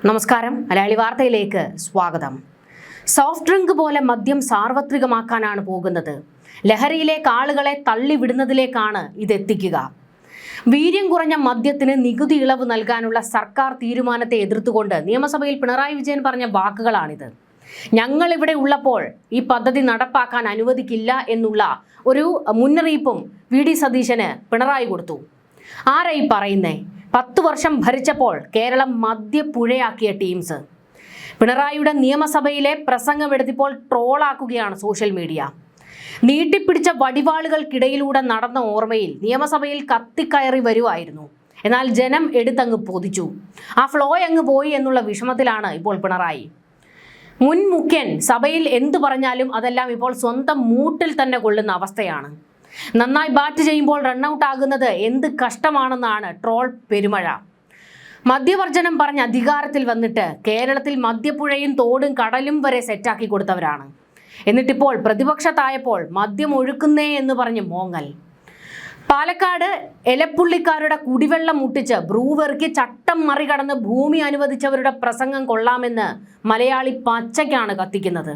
നമസ്കാരം, മലയാളി വാർത്തയിലേക്ക് സ്വാഗതം. സോഫ്റ്റ് ഡ്രിങ്ക് പോലെ മദ്യം സാർവത്രികമാക്കാനാണ് പോകുന്നത്. ലഹരിയിലേക്ക് ആളുകളെ തള്ളിവിടുന്നതിലേക്കാണ് ഇതെത്തിക്കുക. വീര്യം കുറഞ്ഞ മദ്യത്തിന് നികുതി ഇളവ് നൽകാനുള്ള സർക്കാർ തീരുമാനത്തെ എതിർത്തുകൊണ്ട് നിയമസഭയിൽ പിണറായി വിജയൻ പറഞ്ഞ വാക്കുകളാണിത്. ഞങ്ങൾ ഇവിടെ ഉള്ളപ്പോൾ ഈ പദ്ധതി നടപ്പാക്കാൻ അനുവദിക്കില്ല എന്നുള്ള ഒരു മുന്നറിയിപ്പും വി.ഡി. സതീശന് പിണറായി കൊടുത്തു. ആരായി പറയുന്നേ? 10 വർഷം ഭരിച്ചപ്പോൾ കേരളം മദ്യപ്പുഴയാക്കിയ ടീംസ്. പിണറായിയുടെ നിയമസഭയിലെ പ്രസംഗമെടുത്തപ്പോൾ ട്രോളാക്കുകയാണ് സോഷ്യൽ മീഡിയ. നീട്ടിപ്പിടിച്ച വടിവാളുകൾക്കിടയിലൂടെ നടന്ന ഓർമ്മയിൽ നിയമസഭയിൽ കത്തിക്കയറി വരുമായിരുന്നു. എന്നാൽ ജനം എടുത്തങ്ങ് പൊതിച്ചു. ആ ഫ്ലോ അങ്ങ് പോയി എന്നുള്ള വിഷമത്തിലാണ് ഇപ്പോൾ പിണറായി. മുൻ മുഖ്യൻ സഭയിൽ എന്തു പറഞ്ഞാലും അതെല്ലാം ഇപ്പോൾ സ്വന്തം മൂട്ടിൽ തന്നെ കൊള്ളുന്ന അവസ്ഥയാണ്. നന്നായി ബാറ്റ് ചെയ്യുമ്പോൾ റണ്ണൌട്ട് ആകുന്നത് എന്ത് കഷ്ടമാണെന്നാണ് ട്രോൾ പെരുമഴ. മദ്യവർജനം പറഞ്ഞ് അധികാരത്തിൽ വന്നിട്ട് കേരളത്തിൽ മദ്യപ്പുഴയും തോടും കടലും വരെ സെറ്റാക്കി കൊടുത്തവരാണ്. എന്നിട്ടിപ്പോൾ പ്രതിപക്ഷത്തായപ്പോൾ മദ്യം ഒഴുക്കുന്നേ എന്ന് പറഞ്ഞ് മോങ്ങൽ. പാലക്കാട് എലപ്പുള്ളിക്കാരുടെ കുടിവെള്ളം മുട്ടിച്ച് ബ്രൂവറിക്ക് ചട്ടം മറികടന്ന് ഭൂമി അനുവദിച്ചവരുടെ പ്രസംഗം കൊള്ളാമെന്ന് മലയാളി പച്ചയ്ക്കാണ് കത്തിക്കുന്നത്.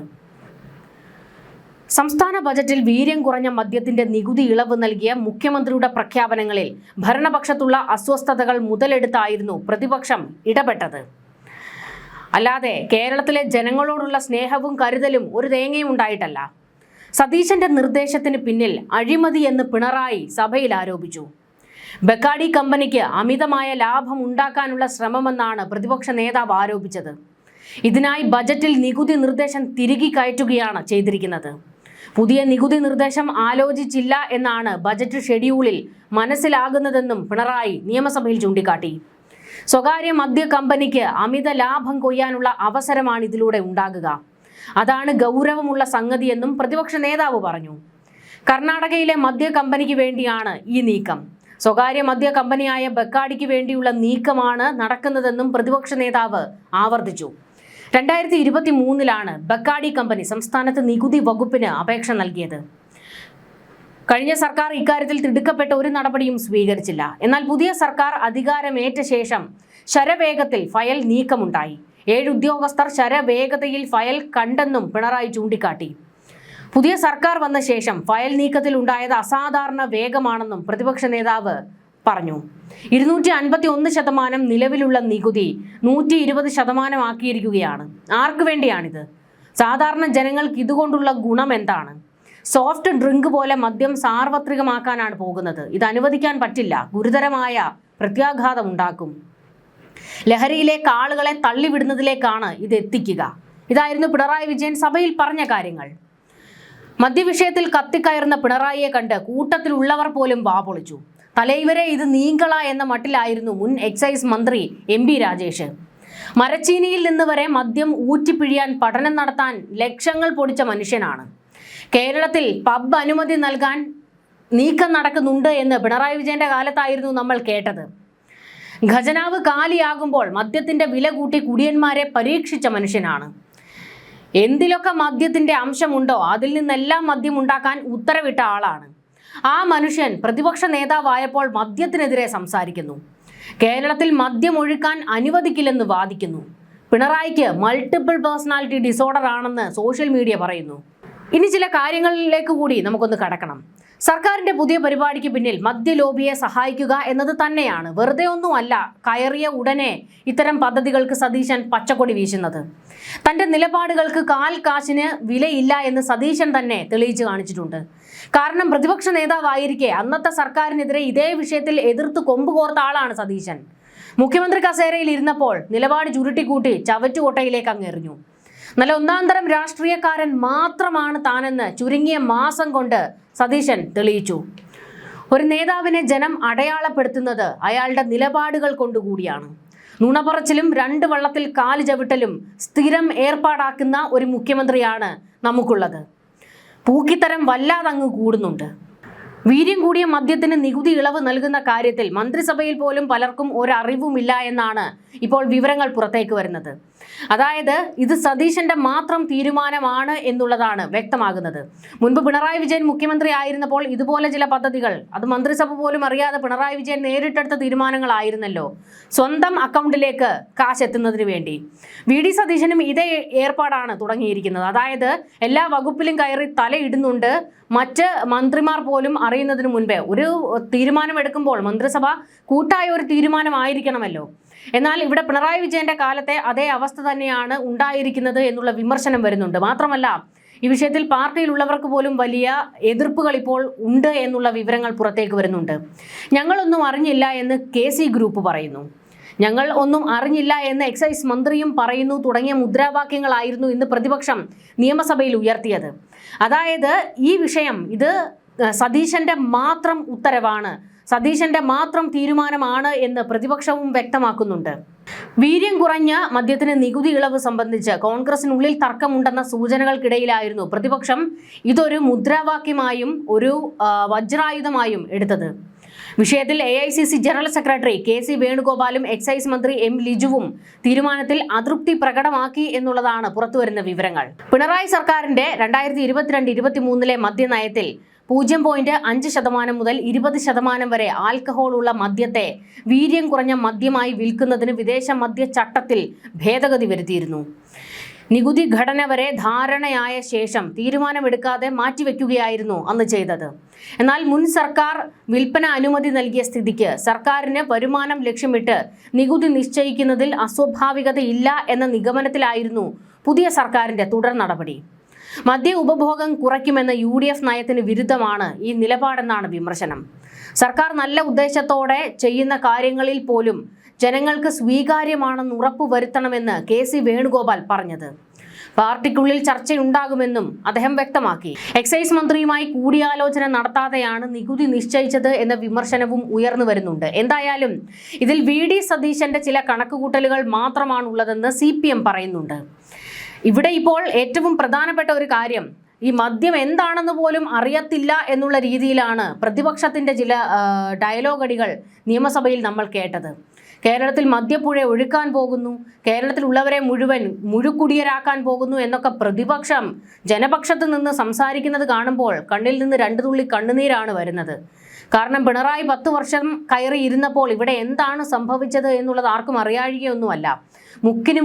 സംസ്ഥാന ബജറ്റിൽ വീര്യം കുറഞ്ഞ മദ്യത്തിന്റെ നികുതി ഇളവ് നൽകിയ മുഖ്യമന്ത്രിയുടെ പ്രഖ്യാപനങ്ങളിൽ ഭരണപക്ഷത്തുള്ള അസ്വസ്ഥതകൾ മുതലെടുത്തായിരുന്നു പ്രതിപക്ഷം ഇടപെട്ടത്. അല്ലാതെ കേരളത്തിലെ ജനങ്ങളോടുള്ള സ്നേഹവും കരുതലും ഒരു തേങ്ങയും ഉണ്ടായിട്ടല്ല. സതീശന്റെ നിർദ്ദേശത്തിന് പിന്നിൽ അഴിമതി എന്ന് പിണറായി സഭയിൽ ആരോപിച്ചു. ബക്കാഡി കമ്പനിക്ക് അമിതമായ ലാഭം ഉണ്ടാക്കാനുള്ള ശ്രമമെന്നാണ് പ്രതിപക്ഷ നേതാവ് ആരോപിച്ചത്. ഇതിനായി ബജറ്റിൽ നികുതി നിർദ്ദേശം തിരികെ കയറ്റുകയാണ് ചെയ്തിരിക്കുന്നത്. പുതിയ നികുതി നിർദ്ദേശം ആലോചിച്ചില്ല എന്നാണ് ബജറ്റ് ഷെഡ്യൂളിൽ മനസ്സിലാകുന്നതെന്നും പിണറായി നിയമസഭയിൽ ചൂണ്ടിക്കാട്ടി. സ്വകാര്യ മദ്യ കമ്പനിക്ക് അമിത ലാഭം കൊയ്യാനുള്ള അവസരമാണ് ഇതിലൂടെ ഉണ്ടാകുക. അതാണ് ഗൗരവമുള്ള സംഗതിയെന്നും പ്രതിപക്ഷ നേതാവ് പറഞ്ഞു. കർണാടകയിലെ മദ്യ കമ്പനിക്ക് വേണ്ടിയാണ് ഈ നീക്കം. സ്വകാര്യ മദ്യ കമ്പനിയായ ബക്കാഡിക്ക് വേണ്ടിയുള്ള നീക്കമാണ് നടക്കുന്നതെന്നും പ്രതിപക്ഷ നേതാവ് ആവർത്തിച്ചു. 2023 ബക്കാഡി കമ്പനി സംസ്ഥാനത്ത് നികുതി വകുപ്പിന് അപേക്ഷ നൽകിയത്. കഴിഞ്ഞ സർക്കാർ ഇക്കാര്യത്തിൽ തിടുക്കപ്പെട്ട ഒരു നടപടിയും സ്വീകരിച്ചില്ല. എന്നാൽ പുതിയ സർക്കാർ അധികാരമേറ്റ ശേഷം ശരവേഗത്തിൽ ഫയൽ നീക്കമുണ്ടായി. 7 ഉദ്യോഗസ്ഥർ ശരവേഗതയിൽ ഫയൽ കണ്ടെന്നും പിണറായി ചൂണ്ടിക്കാട്ടി. പുതിയ സർക്കാർ വന്ന ശേഷം ഫയൽ നീക്കത്തിൽ ഉണ്ടായത് അസാധാരണ വേഗമാണെന്നും പ്രതിപക്ഷ നേതാവ് പറഞ്ഞു. 251% നിലവിലുള്ള നികുതി 120% ആക്കിയിരിക്കുകയാണ്. ആർക്കു വേണ്ടിയാണിത്? സാധാരണ ജനങ്ങൾക്ക് ഇതുകൊണ്ടുള്ള ഗുണം എന്താണ്? സോഫ്റ്റ് ഡ്രിങ്ക് പോലെ മദ്യം സാർവത്രികമാക്കാനാണ് പോകുന്നത്. ഇത് അനുവദിക്കാൻ പറ്റില്ല. ഗുരുതരമായ പ്രത്യാഘാതം ഉണ്ടാക്കും. ലഹരിയിലേക്ക് ആളുകളെ തള്ളിവിടുന്നതിലേക്കാണ് ഇത് എത്തിക്കുക. ഇതായിരുന്നു പിണറായി വിജയൻ സഭയിൽ പറഞ്ഞ കാര്യങ്ങൾ. മദ്യവിഷയത്തിൽ കത്തിക്കയറുന്ന പിണറായിയെ കണ്ട് കൂട്ടത്തിലുള്ളവർ പോലും വാപൊളിച്ചു. തലൈവരെ ഇത് നീങ്കള എന്ന മട്ടിലായിരുന്നു മുൻ എക്സൈസ് മന്ത്രി MP രാജേഷ്. മരച്ചീനിയിൽ നിന്ന് വരെ മദ്യം ഊറ്റിപ്പിഴിയാൻ പഠനം നടത്താൻ ലക്ഷങ്ങൾ പൊടിച്ച മനുഷ്യനാണ്. കേരളത്തിൽ പബ് അനുമതി നൽകാൻ നീക്കം നടക്കുന്നുണ്ട് എന്ന് പിണറായി വിജയന്റെ കാലത്തായിരുന്നു നമ്മൾ കേട്ടത്. ഖജനാവ് കാലിയാകുമ്പോൾ മദ്യത്തിന്റെ വില കൂട്ടി കുടിയന്മാരെ പരീക്ഷിച്ച മനുഷ്യനാണ്. എന്തിലൊക്കെ മദ്യത്തിന്റെ അംശമുണ്ടോ അതിൽ നിന്നെല്ലാം മദ്യം ഉണ്ടാക്കാൻ ഉത്തരവിട്ട ആളാണ്. ആ മനുഷ്യൻ പ്രതിപക്ഷ നേതാവായപ്പോൾ മദ്യത്തിനെതിരെ സംസാരിക്കുന്നു. കേരളത്തിൽ മദ്യം ഒഴുക്കാൻ അനുവദിക്കില്ലെന്ന് വാദിക്കുന്നു. പിണറായിക്ക് മൾട്ടിപ്പിൾ പേഴ്സണാലിറ്റി ഡിസോർഡർ ആണെന്ന് സോഷ്യൽ മീഡിയ പറയുന്നു. ഇനി ചില കാര്യങ്ങളിലേക്ക് കൂടി നമുക്കൊന്ന് കടക്കണം. സർക്കാരിന്റെ പുതിയ പരിപാടിക്ക് പിന്നിൽ മദ്യലോബിയെ സഹായിക്കുക എന്നത് തന്നെയാണ്. വെറുതെ ഒന്നുമല്ല കയറിയ ഉടനെ ഇത്തരം പദ്ധതികൾക്ക് സതീശൻ പച്ചക്കൊടി വീശുന്നത്. തന്റെ നിലപാടുകൾക്ക് കാൽ കാശിന് വിലയില്ല എന്ന് സതീശൻ തന്നെ തെളിയിച്ചു കാണിച്ചിട്ടുണ്ട്. കാരണം പ്രതിപക്ഷ നേതാവായിരിക്കെ അന്നത്തെ സർക്കാരിനെതിരെ ഇതേ വിഷയത്തിൽ എതിർത്ത് കൊമ്പുകോർത്ത ആളാണ് സതീശൻ. മുഖ്യമന്ത്രി കസേരയിൽ ഇരുന്നപ്പോൾ നിലപാട് ചുരുട്ടിക്കൂട്ടി ചവറ്റുകൊട്ടയിലേക്ക് അങ്ങെറിഞ്ഞു. നല്ല ഒന്നാന്തരം രാഷ്ട്രീയക്കാരൻ മാത്രമാണ് താനെന്ന് ചുരുങ്ങിയ മാസം കൊണ്ട് സതീശൻ തെളിയിച്ചു. ഒരു നേതാവിനെ ജനം അടയാളപ്പെടുത്തുന്നത് അയാളുടെ നിലപാടുകൾ കൊണ്ടുകൂടിയാണ്. നുണപറച്ചിലും 2 വള്ളത്തിൽ കാല് ചവിട്ടലും സ്ഥിരം ഏർപ്പാടാക്കുന്ന ഒരു മുഖ്യമന്ത്രിയാണ് നമുക്കുള്ളത്. പൂക്കിത്തരം വല്ലാതങ്ങ് കൂടുന്നുണ്ട്. വീര്യം കൂടിയ മദ്യത്തിന് നികുതി ഇളവ് നൽകുന്ന കാര്യത്തിൽ മന്ത്രിസഭയിൽ പോലും പലർക്കും ഒരറിവുമില്ല എന്നാണ് ഇപ്പോൾ വിവരങ്ങൾ പുറത്തേക്ക് വരുന്നത്. അതായത് ഇത് സതീശന്റെ മാത്രം തീരുമാനമാണ് എന്നുള്ളതാണ് വ്യക്തമാകുന്നത്. മുൻപ് പിണറായി വിജയൻ മുഖ്യമന്ത്രി ആയിരുന്നപ്പോൾ ഇതുപോലെ ചില പദ്ധതികൾ അത് മന്ത്രിസഭ പോലും അറിയാതെ പിണറായി വിജയൻ നേരിട്ടെടുത്ത തീരുമാനങ്ങളായിരുന്നല്ലോ. സ്വന്തം അക്കൗണ്ടിലേക്ക് കാശ് എത്തുന്നതിന് വേണ്ടി VD സതീശനും ഇതേ ഏർപ്പാടാണ് തുടങ്ങിയിരിക്കുന്നത്. അതായത് എല്ലാ വകുപ്പിലും കയറി തലയിടുന്നുണ്ട്. മറ്റ് മന്ത്രിമാർ പോലും അറിയുന്നതിന് മുൻപേ ഒരു തീരുമാനമെടുക്കുമ്പോൾ മന്ത്രിസഭ കൂട്ടായ ഒരു തീരുമാനമായിരിക്കണമല്ലോ. എന്നാൽ ഇവിടെ പിണറായി വിജയന്റെ കാലത്തെ അതേ അവസ്ഥ തന്നെയാണ് ഉണ്ടായിരിക്കുന്നത് എന്നുള്ള വിമർശനം വരുന്നുണ്ട്. മാത്രമല്ല ഈ വിഷയത്തിൽ പാർട്ടിയിലുള്ളവർക്ക് പോലും വലിയ എതിർപ്പുകൾ ഇപ്പോൾ ഉണ്ട് എന്നുള്ള വിവരങ്ങൾ പുറത്തേക്ക് വരുന്നുണ്ട്. ഞങ്ങളൊന്നും അറിഞ്ഞില്ല എന്ന് KC ഗ്രൂപ്പ് പറയുന്നു. ഞങ്ങൾ ഒന്നും അറിഞ്ഞില്ല എന്ന് എക്സൈസ് മന്ത്രിയും പറയുന്നു തുടങ്ങിയ മുദ്രാവാക്യങ്ങളായിരുന്നു ഇന്ന് പ്രതിപക്ഷം നിയമസഭയിൽ ഉയർത്തിയത്. അതായത് ഈ വിഷയം ഇത് സതീശന്റെ മാത്രം ഉത്തരവാണ്, സതീശന്റെ മാത്രം തീരുമാനമാണ് എന്ന് പ്രതിപക്ഷവും വ്യക്തമാക്കുന്നുണ്ട്. വീര്യം കുറഞ്ഞ മദ്യത്തിന് നികുതി ഇളവ് സംബന്ധിച്ച് കോൺഗ്രസിനുള്ളിൽ തർക്കമുണ്ടെന്ന സൂചനകൾക്കിടയിലായിരുന്നു പ്രതിപക്ഷം ഇതൊരു മുദ്രാവാക്യമായും ഒരു വജ്രായുധമായും എടുത്തത്. വിഷയത്തിൽ AICC ജനറൽ സെക്രട്ടറി KC വേണുഗോപാലും എക്സൈസ് മന്ത്രി M ലിജുവും തീരുമാനത്തിൽ അതൃപ്തി പ്രകടമാക്കി എന്നുള്ളതാണ് പുറത്തുവരുന്ന വിവരങ്ങൾ. പിണറായി സർക്കാരിന്റെ 2022-23 മദ്യനയത്തിൽ 0.5% മുതൽ 20% വരെ ആൽക്കഹോൾ ഉള്ള മദ്യത്തെ വീര്യം കുറഞ്ഞ മദ്യമായി വിൽക്കുന്നതിന് വിദേശ മദ്യ ചട്ടത്തിൽ ഭേദഗതി വരുത്തിയിരുന്നു. നികുതി ഘടന വരെ ധാരണയായ ശേഷം തീരുമാനമെടുക്കാതെ മാറ്റിവെക്കുകയായിരുന്നു അന്ന് ചെയ്തത്. എന്നാൽ മുൻ സർക്കാർ വിൽപ്പന അനുമതി നൽകിയ സ്ഥിതിക്ക് സർക്കാരിന് വരുമാനം ലക്ഷ്യമിട്ട് നികുതി നിശ്ചയിക്കുന്നതിൽ അസ്വാഭാവികതയില്ല എന്ന നിഗമനത്തിലായിരുന്നു പുതിയ സർക്കാരിന്റെ തുടർ നടപടി. മദ്യ ഉപഭോഗം കുറയ്ക്കുമെന്ന UDF നയത്തിന് വിരുദ്ധമാണ് ഈ നിലപാടെന്നാണ് വിമർശനം. സർക്കാർ നല്ല ഉദ്ദേശത്തോടെ ചെയ്യുന്ന കാര്യങ്ങളിൽ പോലും ജനങ്ങൾക്ക് സ്വീകാര്യമാണെന്ന് ഉറപ്പുവരുത്തണമെന്ന് KC വേണുഗോപാൽ പറഞ്ഞത്. പാർട്ടിക്കുള്ളിൽ ചർച്ചയുണ്ടാകുമെന്നും അദ്ദേഹം വ്യക്തമാക്കി. എക്സൈസ് മന്ത്രിയുമായി കൂടിയാലോചന നടത്താതെയാണ് നികുതി നിശ്ചയിച്ചത് എന്ന വിമർശനവും ഉയർന്നു വരുന്നുണ്ട്. എന്തായാലും ഇതിൽ VD സതീശന്റെ ചില കണക്കുകൂട്ടലുകൾ മാത്രമാണുള്ളതെന്ന് CPM പറയുന്നുണ്ട്. ഇവിടെ ഇപ്പോൾ ഏറ്റവും പ്രധാനപ്പെട്ട ഒരു കാര്യം ഈ മദ്യം എന്താണെന്ന് പോലും അറിയത്തില്ല എന്നുള്ള രീതിയിലാണ് പ്രതിപക്ഷത്തിന്റെ ചില ഡയലോഗടികൾ നിയമസഭയിൽ നമ്മൾ കേട്ടത്. കേരളത്തിൽ മദ്യപ്പുഴ ഒഴുക്കാൻ പോകുന്നു, കേരളത്തിലുള്ളവരെ മുഴുവൻ മുഴുക്കുടിയരാക്കാൻ പോകുന്നു എന്നൊക്കെ പ്രതിപക്ഷം ജനപക്ഷത്ത് നിന്ന് സംസാരിക്കുന്നത് കാണുമ്പോൾ കണ്ണിൽ നിന്ന് 2 തുള്ളി കണ്ണുനീരാണ് വരുന്നത്. കാരണം പിണറായി 10 വർഷം കയറി ഇരുന്നപ്പോൾ ഇവിടെ എന്താണ് സംഭവിച്ചത് എന്നുള്ളത് ആർക്കും അറിയാഴികയൊന്നുമല്ല.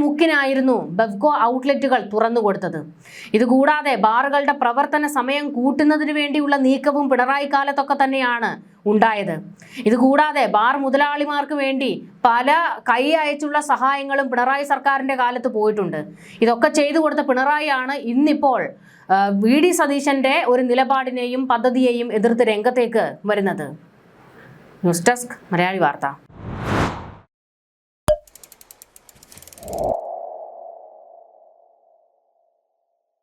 മുക്കിനായിരുന്നു ബെവ്കോ ഔട്ട്ലെറ്റുകൾ തുറന്നു കൊടുത്തത്. ഇതുകൂടാതെ ബാറുകളുടെ പ്രവർത്തന സമയം കൂട്ടുന്നതിന് വേണ്ടിയുള്ള നീക്കവും പിണറായി കാലത്തൊക്കെ തന്നെയാണ് ഉണ്ടായത്. ഇതുകൂടാതെ ബാർ മുതലാളിമാർക്ക് വേണ്ടി പല കൈ അയച്ചുള്ള സഹായങ്ങളും പിണറായി സർക്കാരിന്റെ കാലത്ത് പോയിട്ടുണ്ട്. ഇതൊക്കെ ചെയ്തു കൊടുത്ത പിണറായിയാണ് ഇന്നിപ്പോൾ VD സതീശന്റെ ഒരു നിലപാടിനെയും പദ്ധതിയെയും എതിർത്ത് രംഗത്തേക്ക് വരുന്നത്. ന്യൂസ് ഡെസ്ക് മലയാളി വാർത്ത.